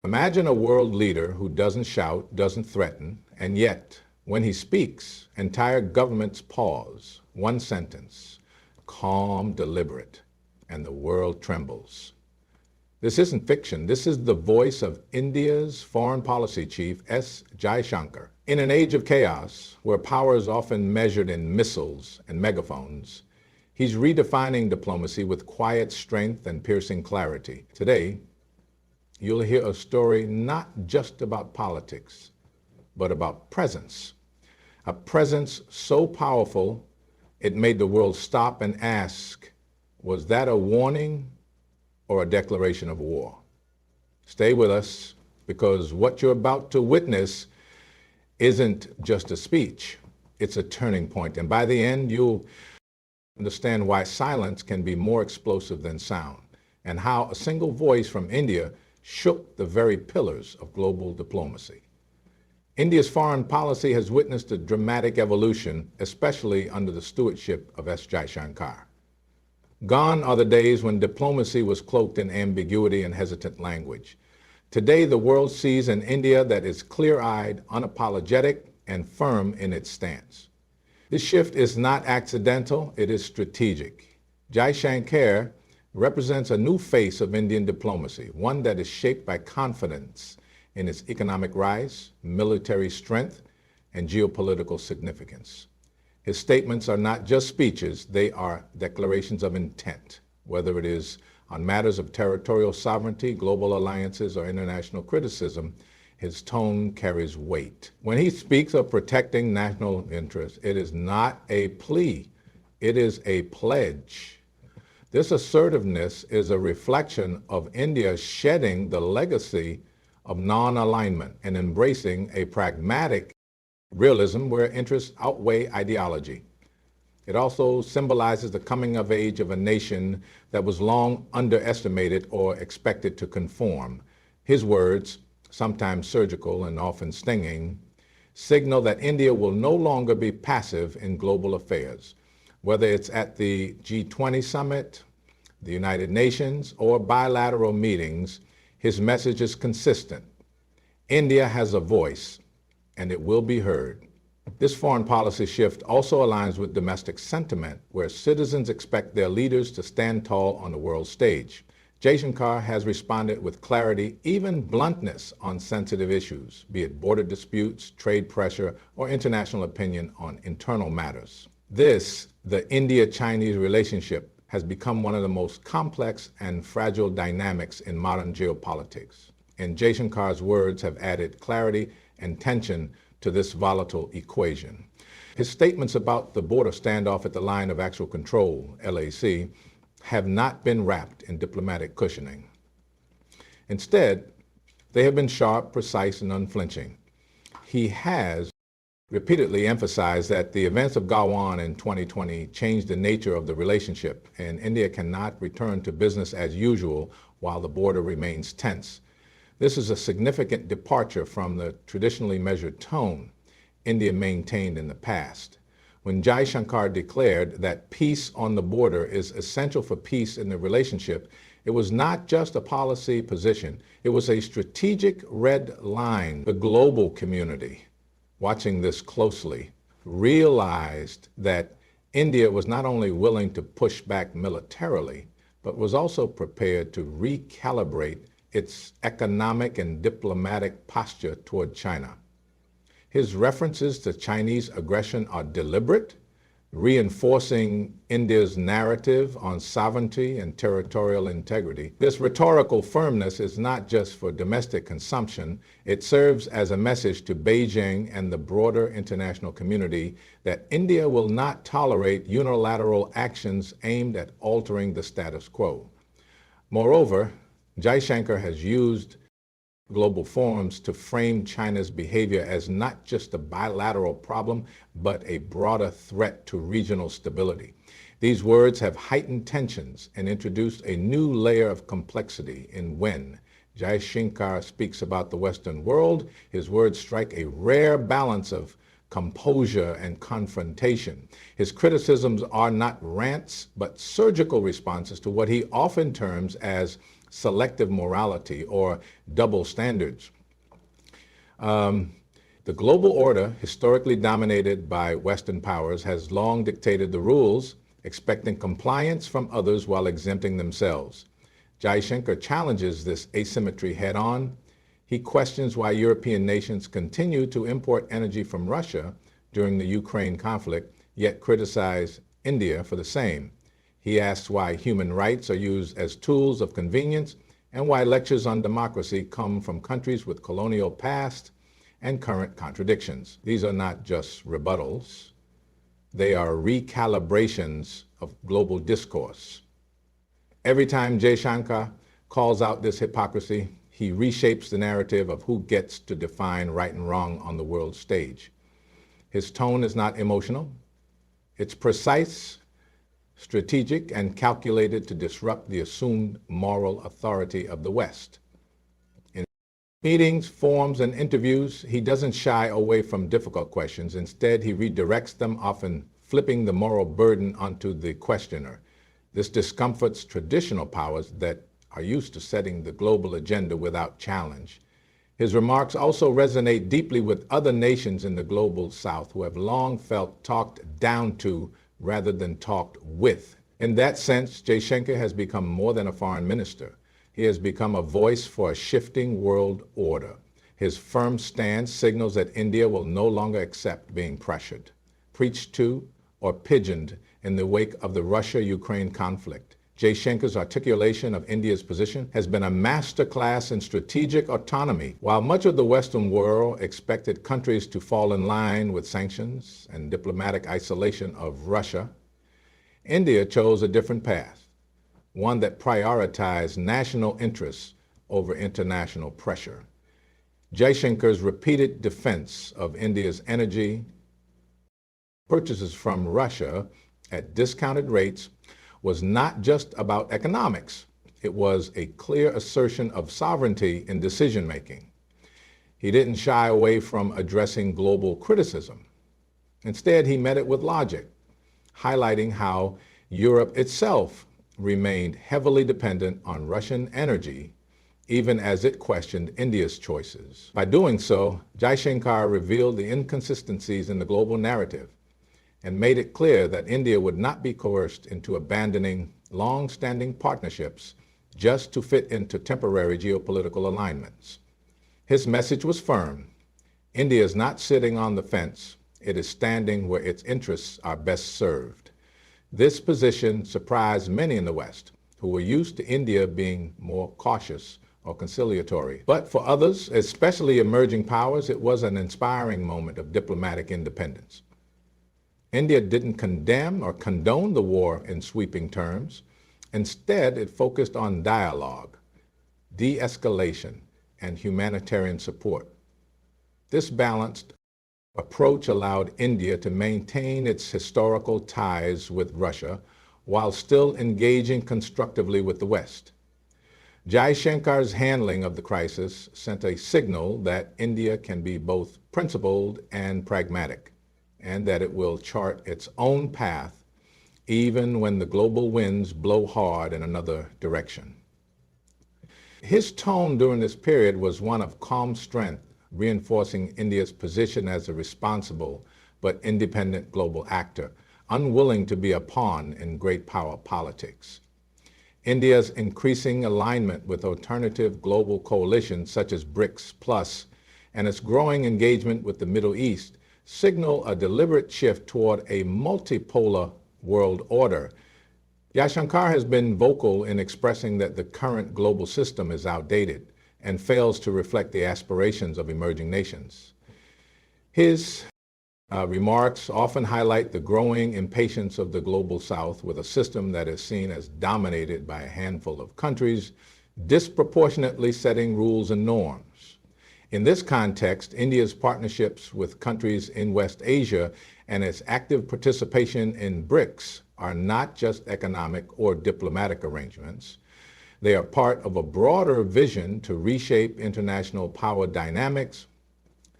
Imagine a world leader who doesn't shout, doesn't threaten, and yet, when he speaks, entire governments pause. One sentence, calm, deliberate, and the world trembles. This isn't fiction. This is the voice of India's foreign policy chief, S. Jaishankar. In an age of chaos, where power is often measured in missiles and megaphones, he's redefining diplomacy with quiet strength and piercing clarity. Today, you'll hear a story not just about politics, but about presence. A presence so powerful, it made the world stop and ask, was that a warning or a declaration of war? Stay with us, because what you're about to witness isn't just a speech, it's a turning point. And by the end, you'll understand why silence can be more explosive than sound, and how a single voice from India shook the very pillars of global diplomacy. India's foreign policy has witnessed a dramatic evolution, especially under the stewardship of S. Jaishankar. Gone are the days when diplomacy was cloaked in ambiguity and hesitant language. Today, the world sees an India that is clear-eyed, unapologetic, and firm in its stance. This shift is not accidental, it is strategic. Jaishankar represents a new face of Indian diplomacy, one that is shaped by confidence in its economic rise, military strength, and geopolitical significance. His statements are not just speeches, they are declarations of intent, whether it is on matters of territorial sovereignty, global alliances, or international criticism. His tone carries weight. When he speaks of protecting national interests, it is not a plea, it is a pledge. This assertiveness is a reflection of India shedding the legacy of non-alignment and embracing a pragmatic realism where interests outweigh ideology. It also symbolizes the coming of age of a nation that was long underestimated or expected to conform. His words, sometimes surgical and often stinging, signal that India will no longer be passive in global affairs. Whether it's at the G20 summit, the United Nations, or bilateral meetings, his message is consistent. India has a voice, and it will be heard. This foreign policy shift also aligns with domestic sentiment, where citizens expect their leaders to stand tall on the world stage. Jaishankar has responded with clarity, even bluntness, on sensitive issues, be it border disputes, trade pressure, or international opinion on internal matters. The India-Chinese relationship, has become one of the most complex and fragile dynamics in modern geopolitics. And Jaishankar's words have added clarity and tension to this volatile equation. His statements about the border standoff at the line of actual control, LAC, have not been wrapped in diplomatic cushioning. Instead, they have been sharp, precise, and unflinching. He has repeatedly emphasized that the events of Gawan in 2020 changed the nature of the relationship, and India cannot return to business as usual while the border remains tense. This is a significant departure from the traditionally measured tone India maintained in the past. When Jaishankar declared that peace on the border is essential for peace in the relationship, it was not just a policy position, it was a strategic red line. The global community, watching this closely, realized that India was not only willing to push back militarily, but was also prepared to recalibrate its economic and diplomatic posture toward China. His references to Chinese aggression are deliberate, reinforcing India's narrative on sovereignty and territorial integrity. This rhetorical firmness is not just for domestic consumption, it serves as a message to Beijing and the broader international community that India will not tolerate unilateral actions aimed at altering the status quo. Moreover, Jaishankar has used global forums to frame China's behavior as not just a bilateral problem, but a broader threat to regional stability. These words have heightened tensions and introduced a new layer of complexity in when Jaishankar speaks about the Western world. His words strike a rare balance of composure and confrontation. His criticisms are not rants, but surgical responses to what he often terms as selective morality or double standards. The global order, historically dominated by Western powers, has long dictated the rules, expecting compliance from others while exempting themselves. Jaishankar challenges this asymmetry head-on. He questions why European nations continue to import energy from Russia during the Ukraine conflict, yet criticize India for the same. He asks why human rights are used as tools of convenience and why lectures on democracy come from countries with colonial past and current contradictions. These are not just rebuttals. They are recalibrations of global discourse. Every time Jaishankar calls out this hypocrisy, he reshapes the narrative of who gets to define right and wrong on the world stage. His tone is not emotional. It's precise, strategic, and calculated to disrupt the assumed moral authority of the West. In meetings, forums, and interviews, he doesn't shy away from difficult questions. Instead, he redirects them, often flipping the moral burden onto the questioner. This discomforts traditional powers that are used to setting the global agenda without challenge. His remarks also resonate deeply with other nations in the global South who have long felt talked down to rather than talked with. In that sense, Jaishankar has become more than a foreign minister. He has become a voice for a shifting world order. His firm stance signals that India will no longer accept being pressured, preached to, or pigeoned in the wake of the Russia-Ukraine conflict. Jaishankar's articulation of India's position has been a masterclass in strategic autonomy. While much of the Western world expected countries to fall in line with sanctions and diplomatic isolation of Russia, India chose a different path, one that prioritized national interests over international pressure. Jaishankar's repeated defense of India's energy purchases from Russia at discounted rates was not just about economics. It was a clear assertion of sovereignty in decision-making. He didn't shy away from addressing global criticism. Instead, he met it with logic, highlighting how Europe itself remained heavily dependent on Russian energy, even as it questioned India's choices. By doing so, Jaishankar revealed the inconsistencies in the global narrative and made it clear that India would not be coerced into abandoning long-standing partnerships just to fit into temporary geopolitical alignments. His message was firm. India is not sitting on the fence. It is standing where its interests are best served. This position surprised many in the West, who were used to India being more cautious or conciliatory. But for others, especially emerging powers, it was an inspiring moment of diplomatic independence. India didn't condemn or condone the war in sweeping terms. Instead, it focused on dialogue, de-escalation, and humanitarian support. This balanced approach allowed India to maintain its historical ties with Russia while still engaging constructively with the West. Jaishankar's handling of the crisis sent a signal that India can be both principled and pragmatic, and that it will chart its own path even when the global winds blow hard in another direction. His tone during this period was one of calm strength, reinforcing India's position as a responsible but independent global actor, unwilling to be a pawn in great power politics. India's increasing alignment with alternative global coalitions such as BRICS Plus and its growing engagement with the Middle East signal a deliberate shift toward a multipolar world order. Jaishankar has been vocal in expressing that the current global system is outdated and fails to reflect the aspirations of emerging nations. His remarks often highlight the growing impatience of the global South with a system that is seen as dominated by a handful of countries, disproportionately setting rules and norms. In this context, India's partnerships with countries in West Asia and its active participation in BRICS are not just economic or diplomatic arrangements. They are part of a broader vision to reshape international power dynamics.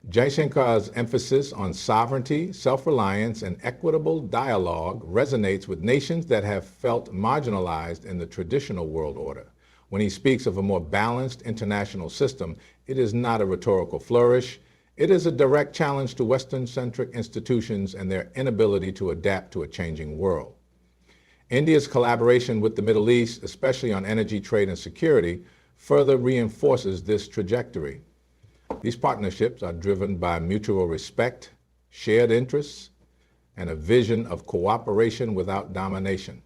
Jaishankar's emphasis on sovereignty, self-reliance, and equitable dialogue resonates with nations that have felt marginalized in the traditional world order. When he speaks of a more balanced international system, it is not a rhetorical flourish. It is a direct challenge to Western-centric institutions and their inability to adapt to a changing world. India's collaboration with the Middle East, especially on energy, trade, and security, further reinforces this trajectory. These partnerships are driven by mutual respect, shared interests, and a vision of cooperation without domination.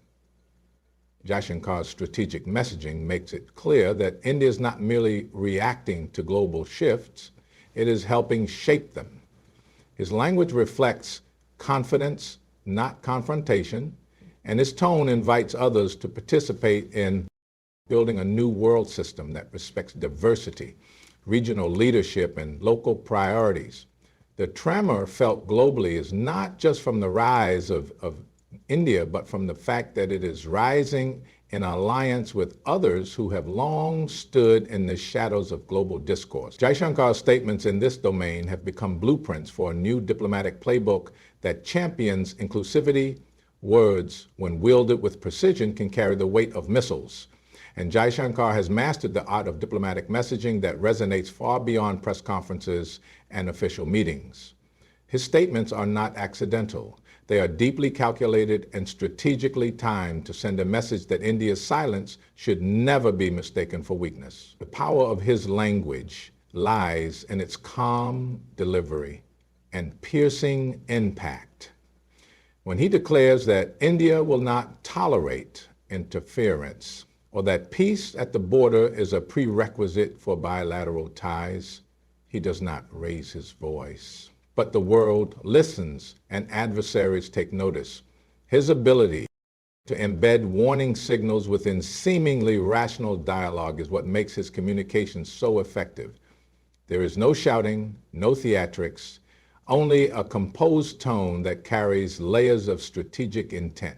Jaishankar's strategic messaging makes it clear that India is not merely reacting to global shifts, it is helping shape them. His language reflects confidence, not confrontation, and his tone invites others to participate in building a new world system that respects diversity, regional leadership, and local priorities. The tremor felt globally is not just from the rise of India, but from the fact that it is rising in alliance with others who have long stood in the shadows of global discourse. Jaishankar's statements in this domain have become blueprints for a new diplomatic playbook that champions inclusivity. Words, when wielded with precision, can carry the weight of missiles. And Jaishankar has mastered the art of diplomatic messaging that resonates far beyond press conferences and official meetings. His statements are not accidental. They are deeply calculated and strategically timed to send a message that India's silence should never be mistaken for weakness. The power of his language lies in its calm delivery and piercing impact. When he declares that India will not tolerate interference, or that peace at the border is a prerequisite for bilateral ties, he does not raise his voice. But the world listens and adversaries take notice. His ability to embed warning signals within seemingly rational dialogue is what makes his communication so effective. There is no shouting, no theatrics, only a composed tone that carries layers of strategic intent.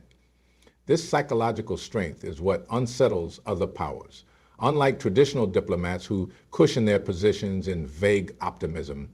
This psychological strength is what unsettles other powers. Unlike traditional diplomats who cushion their positions in vague optimism,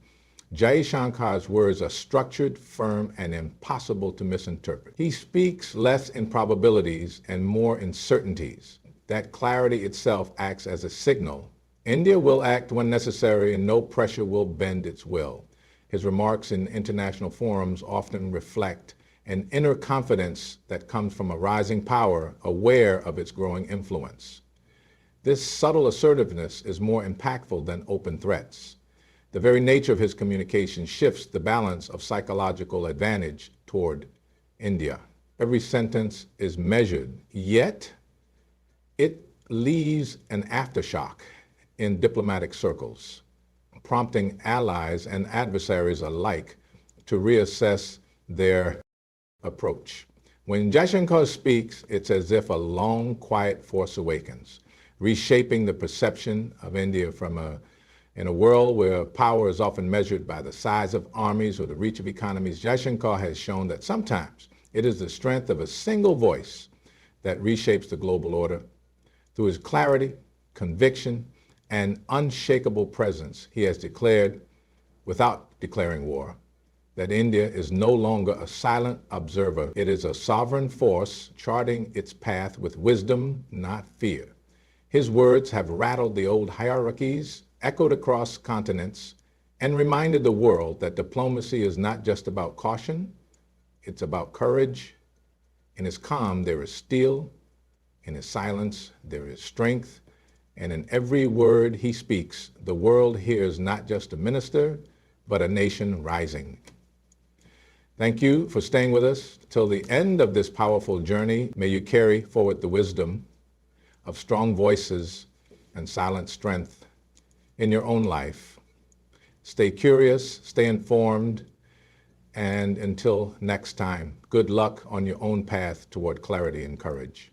Jaishankar's words are structured, firm, and impossible to misinterpret. He speaks less in probabilities and more in certainties. That clarity itself acts as a signal. India will act when necessary, and no pressure will bend its will. His remarks in international forums often reflect an inner confidence that comes from a rising power aware of its growing influence. This subtle assertiveness is more impactful than open threats. The very nature of his communication shifts the balance of psychological advantage toward India. Every sentence is measured, yet it leaves an aftershock in diplomatic circles, prompting allies and adversaries alike to reassess their approach. When Jaishankar speaks, it's as if a long, quiet force awakens, reshaping the perception of India in a world where power is often measured by the size of armies or the reach of economies. Jaishankar has shown that sometimes it is the strength of a single voice that reshapes the global order. Through his clarity, conviction, and unshakable presence, he has declared, without declaring war, that India is no longer a silent observer. It is a sovereign force charting its path with wisdom, not fear. His words have rattled the old hierarchies, echoed across continents, and reminded the world that diplomacy is not just about caution, it's about courage. In his calm, there is steel. In his silence, there is strength. And in every word he speaks, the world hears not just a minister, but a nation rising. Thank you for staying with us till the end of this powerful journey. May you carry forward the wisdom of strong voices and silent strength in your own life. Stay curious, stay informed, and until next time, good luck on your own path toward clarity and courage.